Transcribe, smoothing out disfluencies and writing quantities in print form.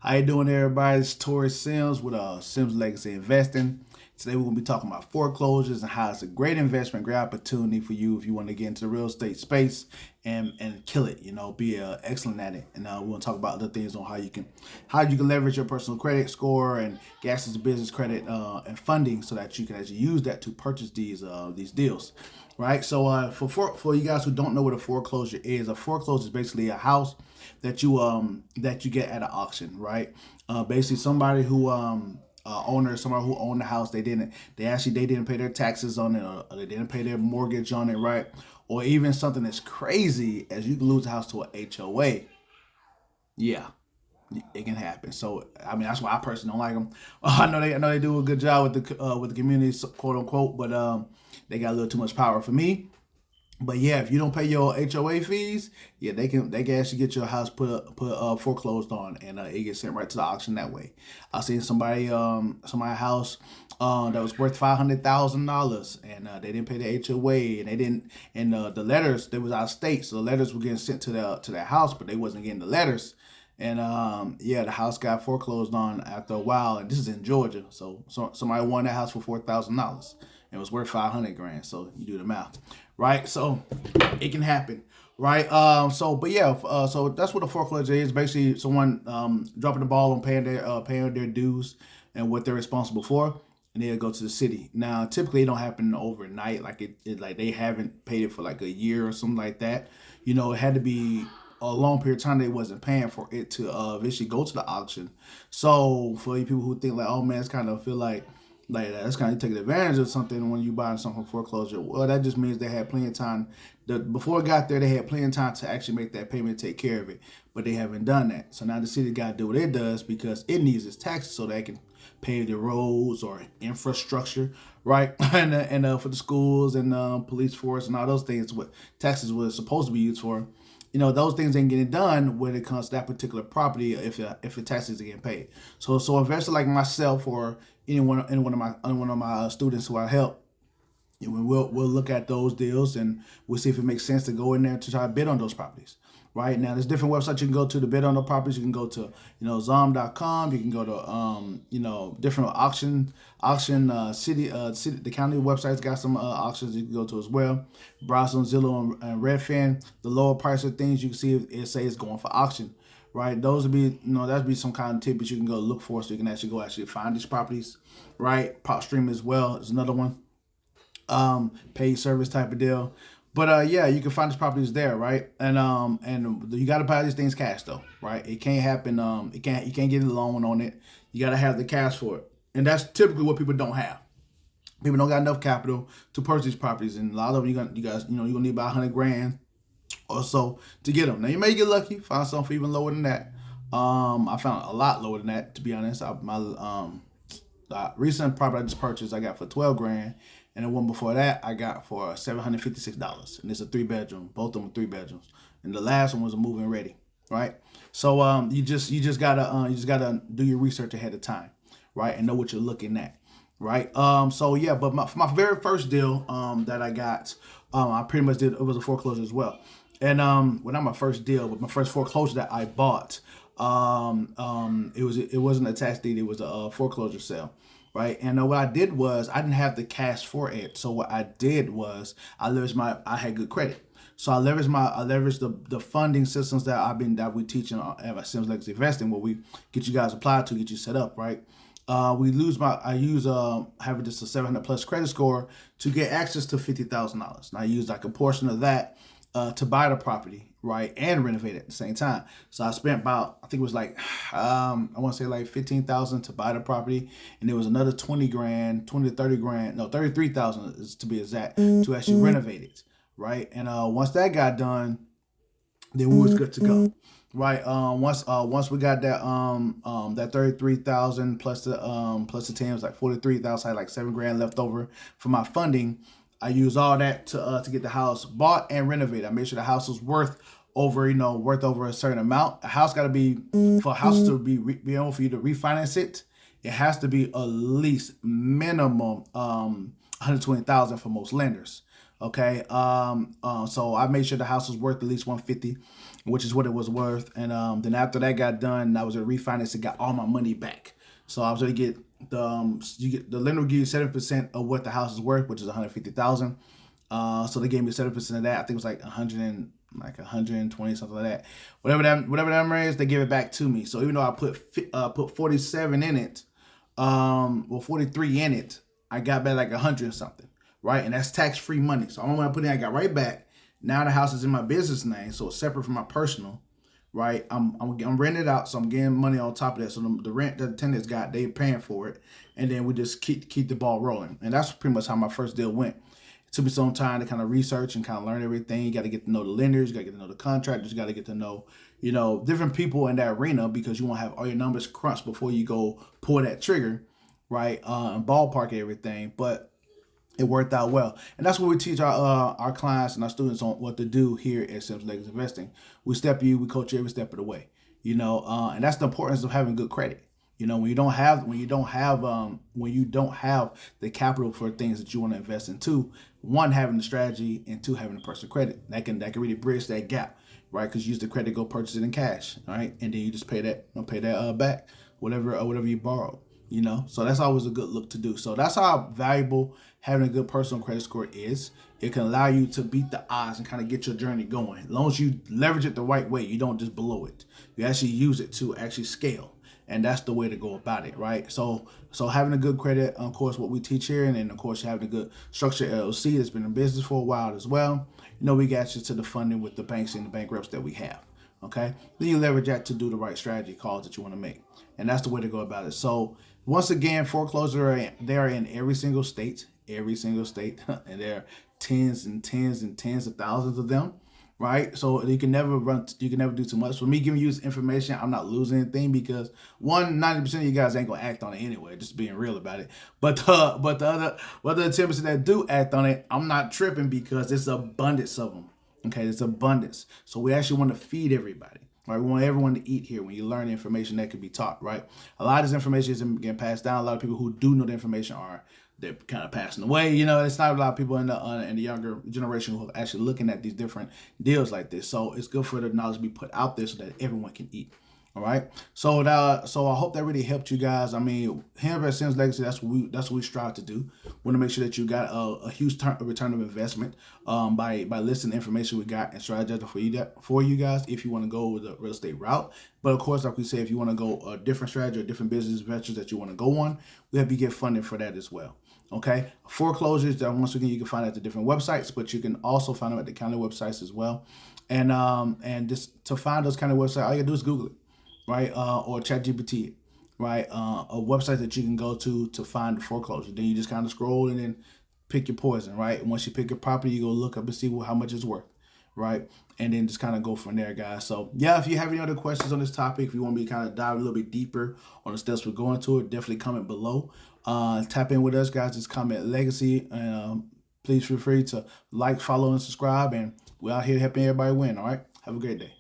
How you doing, everybody? It's Tori Sims with Sims Legacy Investing. Today we're going to be talking about foreclosures and how it's a great investment, great opportunity for you if you want to get into the real estate space and kill it. Be excellent at it. And we're going to talk about other things on how you can leverage your personal credit score and get access to business credit and funding so that you can actually use that to purchase these deals. Right. So for you guys who don't know what a foreclosure is, a foreclosure is basically a house that you get at an auction, right? Basically, somebody who somebody who owned the house, they didn't pay their taxes on it, or they didn't pay their mortgage on it, right? Or even something as crazy as you can lose a house to an HOA. Yeah, it can happen. So I mean, that's why I personally don't like them. I know they do a good job with the community, quote unquote, but they got a little too much power for me. But yeah, if you don't pay your HOA fees, yeah, they can actually get your house put foreclosed on, and it gets sent right to the auction that way. I seen somebody house that was worth $500,000, and they didn't pay the HOA, and they didn't, and the letters, they was out of state, so the letters were getting sent to their house, but they wasn't getting the letters. And yeah, the house got foreclosed on after a while, and this is in Georgia. So somebody won that house for $4,000. It was worth 500 grand. So you do the math, right? So it can happen, right? So that's what a foreclosure is. Basically, someone dropping the ball on paying their dues and what they're responsible for, and they'll go to the city. Now, typically, it don't happen overnight. Like like they haven't paid it for like a year or something like that. It had to be a long period of time they wasn't paying for it to eventually go to the auction. So for you people who think like, oh man, it's kind of feel like that's kind of taking advantage of something when you buying something from foreclosure. Well, that just means they had plenty of time. Before it got there, they had plenty of time to actually make that payment and take care of it, but they haven't done that. So now the city got to do what it does because it needs its taxes so they can pave the roads or infrastructure, right? and for the schools and police force and all those things, what taxes were supposed to be used for. Those things ain't getting done when it comes to that particular property if the taxes are getting paid. So investors like myself or any one of my students who I help, we'll look at those deals and we'll see if it makes sense to go in there to try to bid on those properties. Right now, there's different websites you can go to bid on the properties. You can go to zom.com. You can go to different city the county websites got some auctions you can go to as well. Browse on Zillow and Redfin. The lower price of things you can see if it says it's going for auction. Right, those would be that'd be some kind of tidbits you can go look for so you can actually find these properties. Right, Pop Stream as well is another one. Paid service type of deal. But yeah, you can find these properties there, right? And you got to buy these things cash though, right? It can't happen. You can't get a loan on it. You got to have the cash for it, and that's typically what people don't have. People don't got enough capital to purchase these properties, and a lot of them you're gonna need about 100 grand or so to get them. Now you may get lucky, find something for even lower than that. I found a lot lower than that, to be honest. My recent property I just purchased, I got for 12 grand. And the one before that, I got for $756. And it's a 3-bedroom. Both of them are 3 bedrooms. And the last one was a move-in ready, right? So you just gotta do your research ahead of time, right? And know what you're looking at, right? So yeah, but my very first deal that I got, I pretty much did, it was a foreclosure as well. And well, not my first deal, but my first foreclosure that I bought, it wasn't a tax deed, it was a foreclosure sale. Right, and what I did was I didn't have the cash for it, so what I did was I had good credit, so I leveraged the funding systems that we teach at Sims Legacy Investing, where we get you guys applied to get you set up, right? I use having just a 700 plus credit score to get access to $50,000. And I use like a portion of that to buy the property, right, and renovate it at the same time. So I spent about, I think it was like, I want to say like 15,000 to buy the property, and there was another 20 to 30 grand, no, 33,000 is to be exact, to actually renovate it, right? And once that got done, then we was good to go. Right. Once we got that 33,000 plus the 10 was like 43,000. I had like 7 grand left over for my funding. I used all that to get the house bought and renovated. I made sure the house was worth over a certain amount. A house got to be, for a house to be able for you to refinance it, it has to be at least minimum 120,000 for most lenders. Okay. So I made sure the house was worth at least 150. which is what it was worth. And then after that got done, I was able to refinance and got all my money back. So I was able to get the lender will give you 7% of what the house is worth, which is 150,000. So they gave me 7% of that. I think it was like 120 something like that. Whatever that number is, they give it back to me. So even though I put 47 in it, 43 in it, I got back like 100 something, right? And that's tax free money. So all I put in, I got right back. Now the house is in my business name, so it's separate from my personal, right? I'm renting it out, so I'm getting money on top of that. So the rent that the tenants got, they paying for it, and then we just keep the ball rolling. And that's pretty much how my first deal went. It took me some time to kind of research and kind of learn everything. You got to get to know the lenders, you got to get to know the contractors, you got to get to know, different people in that arena, because you want to have all your numbers crunched before you go pull that trigger, right? And ballpark everything, but it worked out well. And that's what we teach our clients and our students on what to do here at Sims Legacy Investing. We coach you every step of the way. And that's the importance of having good credit. When you don't have the capital for things that you want to invest into, one, having the strategy, and two, having the personal credit that can really bridge that gap, right? Because you use the credit to go purchase it in cash, right? And then you just pay that back, whatever you borrowed. So that's always a good look to do. So that's how valuable having a good personal credit score is. It can allow you to beat the odds and kind of get your journey going. As long as you leverage it the right way, you don't just blow it. You actually use it to actually scale. And that's the way to go about it, right? So having a good credit, of course, what we teach here, and then of course having a good structured LLC that's been in business for a while as well. We got you to the funding with the banks and the bank reps that we have. Okay, then you leverage that to do the right strategy calls that you want to make, and that's the way to go about it. So once again, foreclosure, they are in every single state, and there are tens and tens and tens of thousands of them, right? So you can never do too much. For me giving you this information, I'm not losing anything, because 90% of you guys ain't gonna act on it anyway, just being real about it. But the other 10% that do act on it, I'm not tripping, because there's abundance of them. Okay, there's abundance. So we actually want to feed everybody. Right, we want everyone to eat here. When you learn the information that can be taught, right? A lot of this information isn't getting passed down. A lot of people who do know the information they're kind of passing away. It's not a lot of people in the younger generation who are actually looking at these different deals like this. So it's good for the knowledge to be put out there so that everyone can eat. All right. So I hope that really helped you guys. I mean, here at Sims Legacy, that's what we strive to do. We want to make sure that you got a huge return of investment by listing the information we got and strategizing for you guys if you want to go with the real estate route. But of course, like we say, if you want to go a different strategy or different business ventures that you want to go on, we have you get funding for that as well. Okay, foreclosures, once again, you can find at the different websites, but you can also find them at the county websites as well. And just to find those kind of websites, all you gotta do is Google it, right? Or ChatGPT, right? A website that you can go to find the foreclosure. Then you just kind of scroll and then pick your poison, right? And once you pick your property, you go look up and see how much it's worth, right? And then just kind of go from there, guys. So yeah, if you have any other questions on this topic, if you want me to kind of dive a little bit deeper on the steps we're going to it, definitely comment below. Tap in with us, guys. Just comment Legacy, and please feel free to like, follow, and subscribe. And we're out here helping everybody win. All right, have a great day.